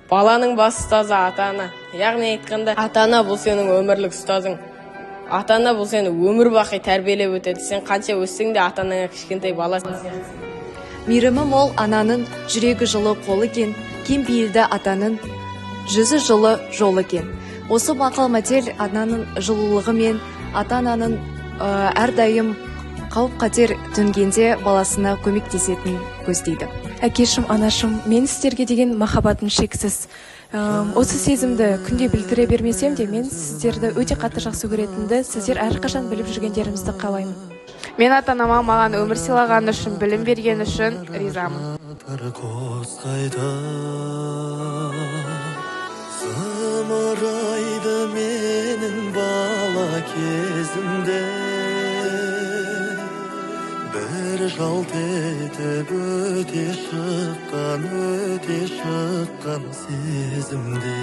Баланың бас ұстазы ата-ана. Яғни айтқанда, ата-ана бұл сенің өмірлік ұстазың. Ата-ана бұл сені өмір бақи тәрбиелеп өтеді. Сен қанша өссең де ата-анаңа кішкентай бала. Мейірімі мол ананың жүрегі жылы қолы кен, кем пейілді атаның жүзі жылы жолы кен. Осы мақал мәтел ананың жылулығы мен ата-ананың әрдайым қауіп-қатер төнгенде баласына көмектесетін көздейді. Әкешім, анашым, мен сіздерге деген махаббатым шексіз. Осы сезімді күнде білдіре бермесем де, мен сіздерді өте қатты жақсы көретінді, сіздер әрқашан біліп жүргендеріңізді қалаймын. Мен ата-анама маған өмір сыйлаған үшін, білім берген үшін ризамын. Зымырайды менің бала кезімде, бір жалт етіп өте шыққан сезімде.